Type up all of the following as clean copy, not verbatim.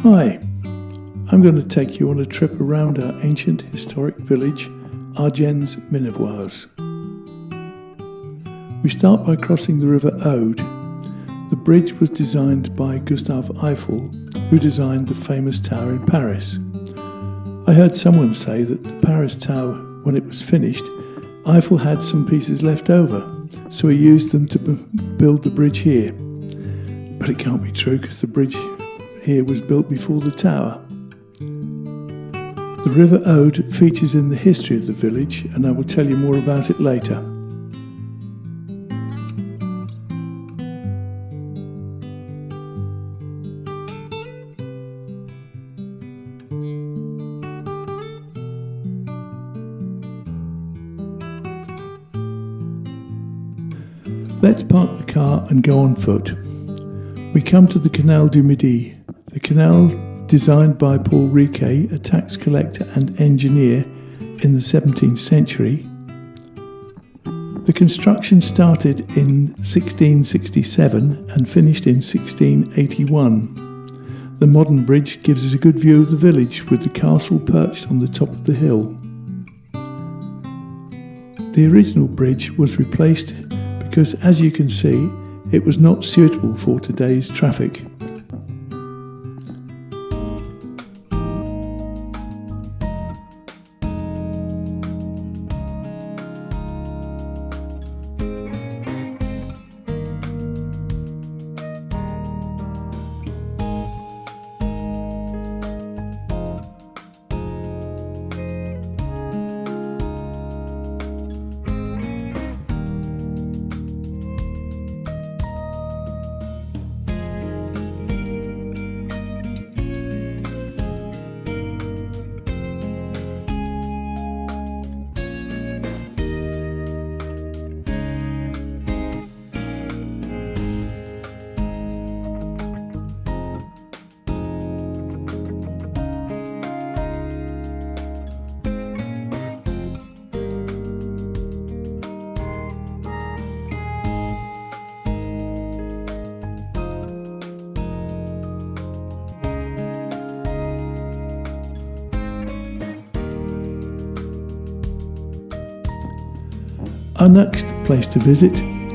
Hi, I'm going to take you on a trip around our ancient historic village, Argens Minervois. We start by crossing the River Aude. The bridge was designed by Gustave Eiffel, who designed the famous tower in Paris. I heard someone say that the Paris tower, when it was finished, Eiffel had some pieces left over, so he used them to build the bridge here. But it can't be true, because the bridge here was built before the tower. The River Aude features in the history of the village, and I will tell you more about it later. Let's park the car and go on foot. We come to the Canal du Midi. The canal, designed by Paul Riquet, a tax collector and engineer in the 17th century. The construction started in 1667 and finished in 1681. The modern bridge gives us a good view of the village, with the castle perched on the top of the hill. The original bridge was replaced because, as you can see, it was not suitable for today's traffic. Our next place to visit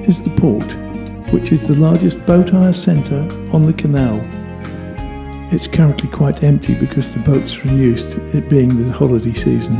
is the port, which is the largest boat hire centre on the canal. It's currently quite empty because the boats are unused, it being the holiday season.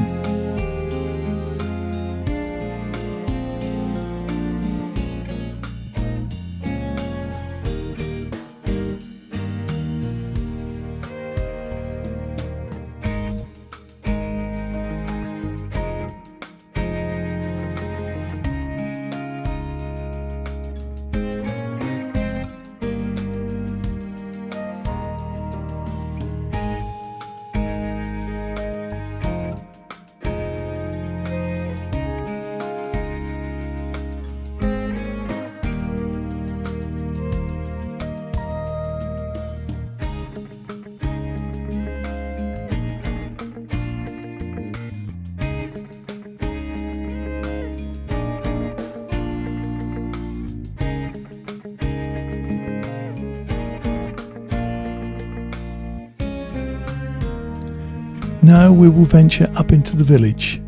Now we will venture up into the village.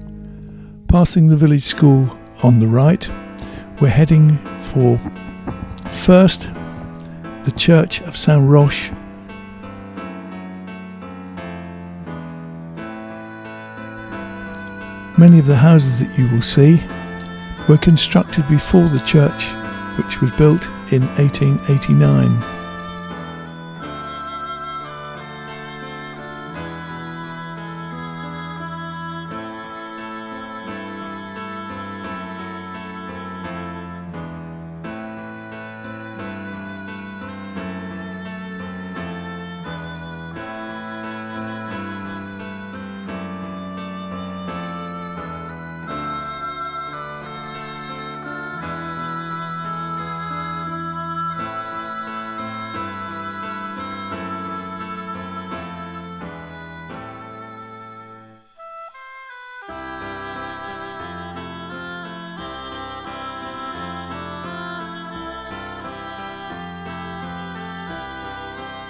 Passing the village school on the right, we're heading for, first, the church of Saint Roch. Many of the houses that you will see were constructed before the church, which was built in 1889.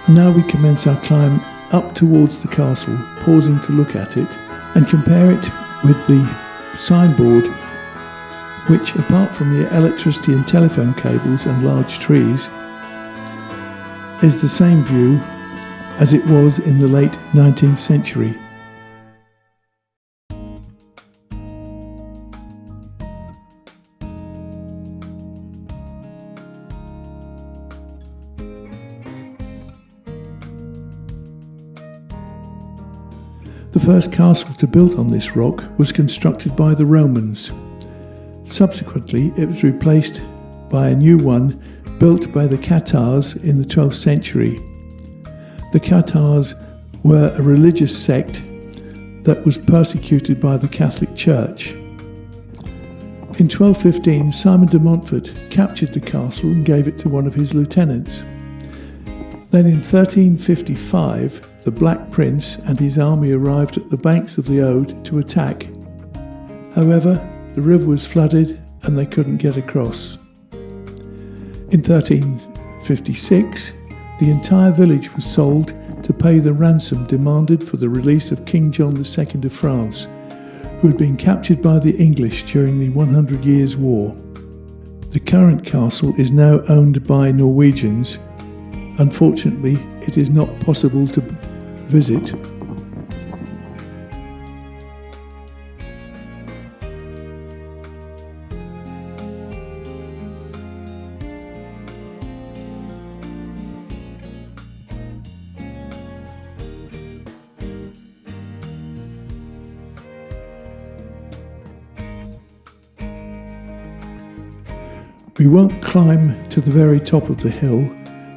Now we commence our climb up towards the castle, pausing to look at it, and compare it with the signboard, which, apart from the electricity and telephone cables and large trees, is the same view as it was in the late 19th century. The first castle to build on this rock was constructed by the Romans. Subsequently, it was replaced by a new one built by the Catars in the 12th century. The Catars were a religious sect that was persecuted by the Catholic Church. In 1215, Simon de Montfort captured the castle and gave it to one of his lieutenants. Then in 1355, the Black Prince and his army arrived at the banks of the Aude to attack. However, the river was flooded and they couldn't get across. In 1356, the entire village was sold to pay the ransom demanded for the release of King John II of France, who had been captured by the English during the 100 Years' War. The current castle is now owned by Norwegians. Unfortunately, it is not possible to visit. We won't climb to the very top of the hill,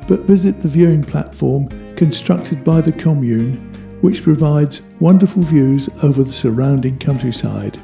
but visit the viewing platform constructed by the commune, which provides wonderful views over the surrounding countryside.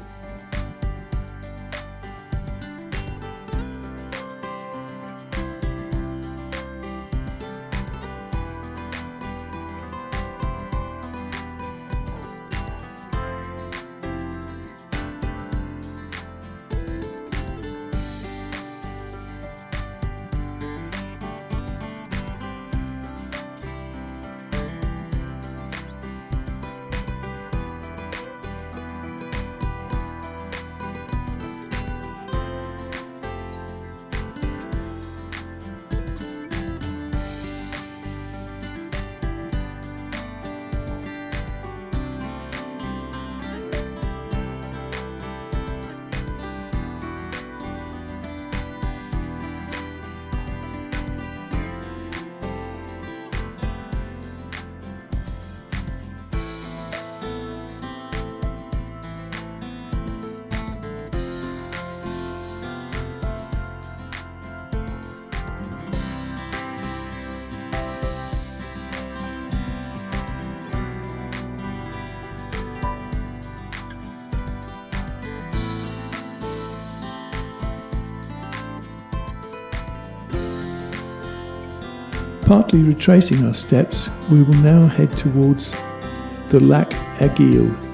Partly retracing our steps, we will now head towards the Lac Aiguille.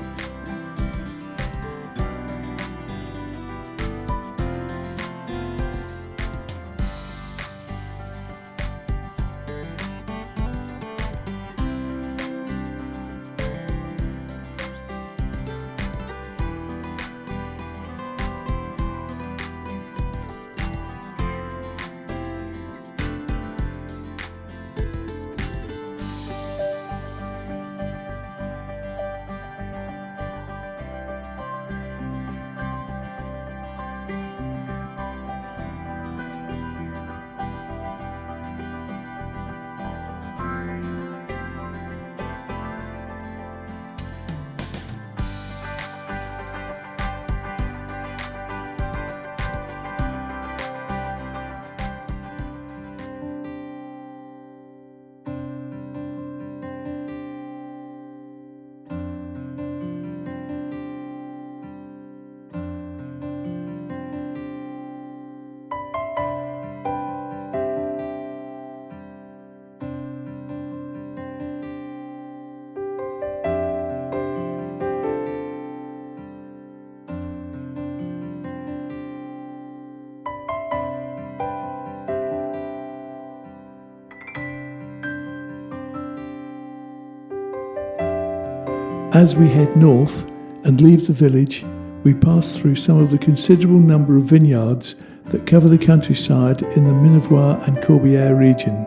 As we head north and leave the village, we pass through some of the considerable number of vineyards that cover the countryside in the Minervois and Corbière region.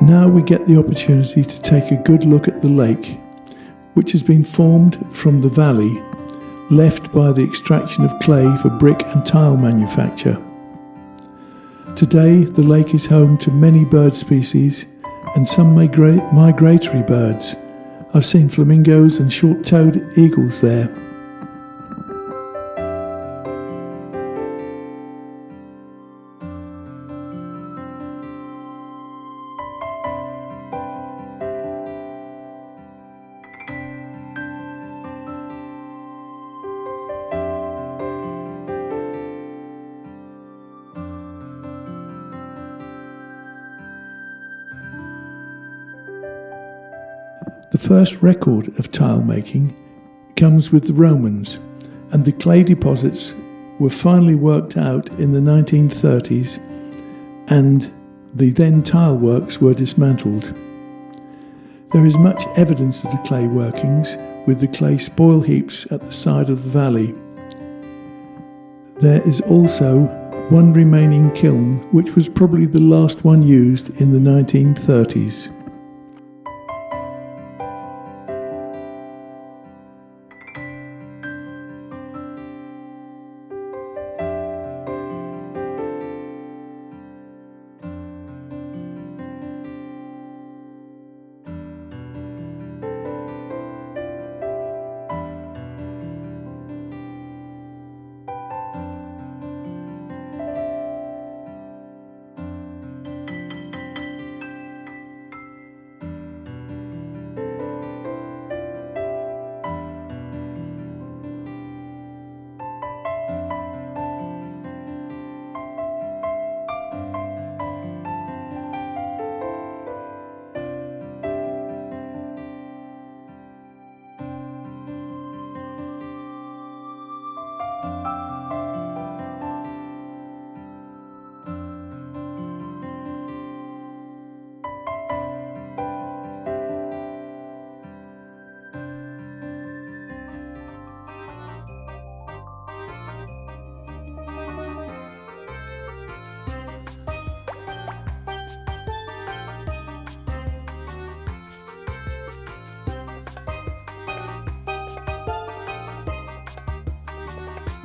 Now we get the opportunity to take a good look at the lake, which has been formed from the valley left by the extraction of clay for brick and tile manufacture. Today the lake is home to many bird species and some migratory birds. I've seen flamingos and short-toed eagles there. The first record of tile making comes with the Romans, and the clay deposits were finally worked out in the 1930s, and the then tile works were dismantled. There is much evidence of the clay workings, with the clay spoil heaps at the side of the valley. There is also one remaining kiln, which was probably the last one used in the 1930s.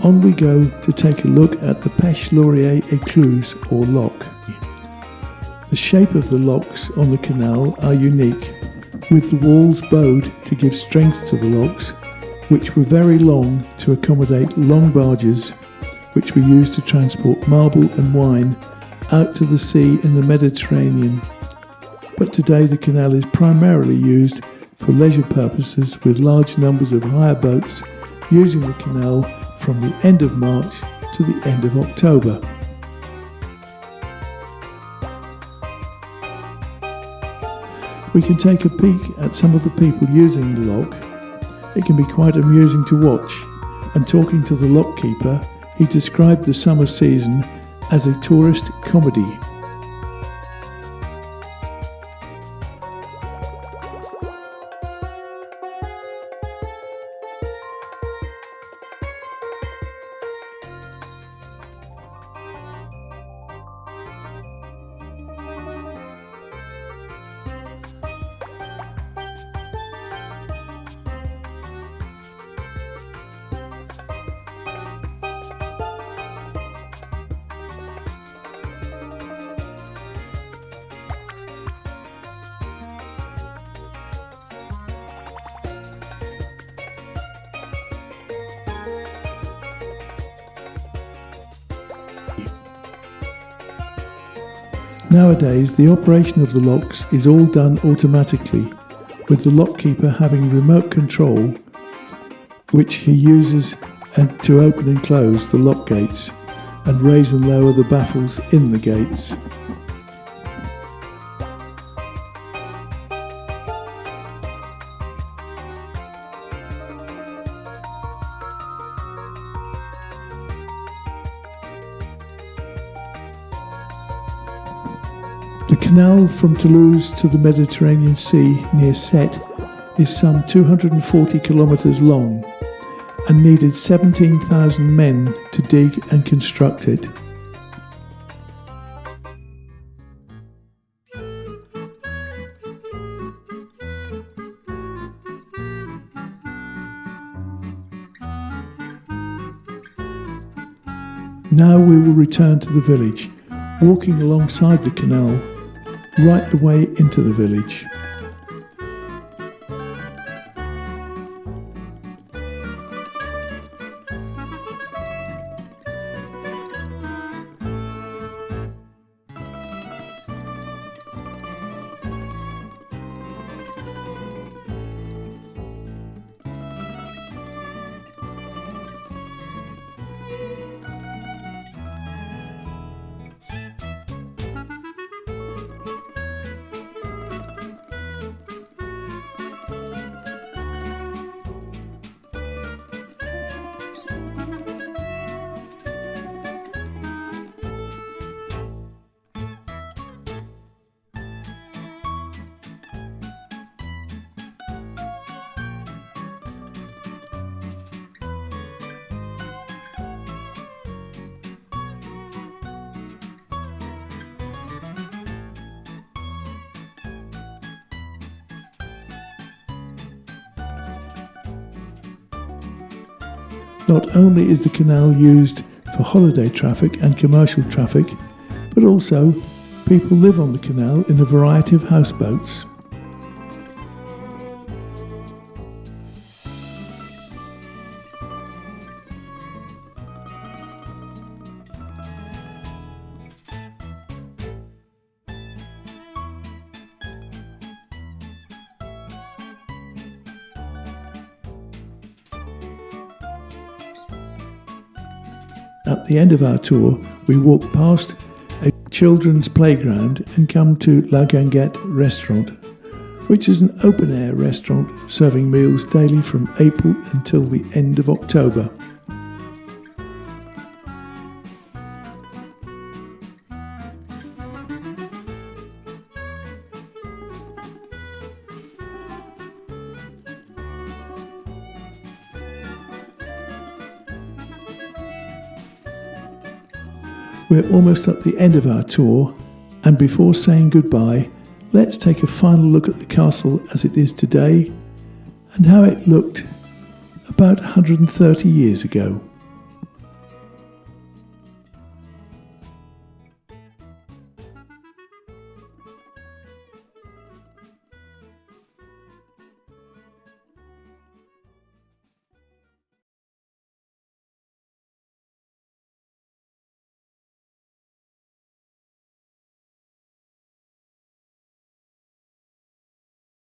On we go to take a look at the Pêche Laurier Écluse or lock. The shape of the locks on the canal are unique, with the walls bowed to give strength to the locks, which were very long to accommodate long barges which were used to transport marble and wine out to the sea in the Mediterranean. But today the canal is primarily used for leisure purposes, with large numbers of hire boats using the canal from the end of March to the end of October. We can take a peek at some of the people using the lock. It can be quite amusing to watch, and talking to the lock keeper, he described the summer season as a tourist comedy. Nowadays, the operation of the locks is all done automatically, with the lock keeper having remote control, which he uses to open and close the lock gates and raise and lower the baffles in the gates. The canal from Toulouse to the Mediterranean Sea near Sète is some 240 kilometres long and needed 17,000 men to dig and construct it. Now we will return to the village, walking alongside the canal right the way into the village. Not only is the canal used for holiday traffic and commercial traffic, but also people live on the canal in a variety of houseboats. At the end of our tour, we walk past a children's playground and come to La Guinguette restaurant, which is an open-air restaurant serving meals daily from April until the end of October. We're almost at the end of our tour, and before saying goodbye, let's take a final look at the castle as it is today and how it looked about 130 years ago.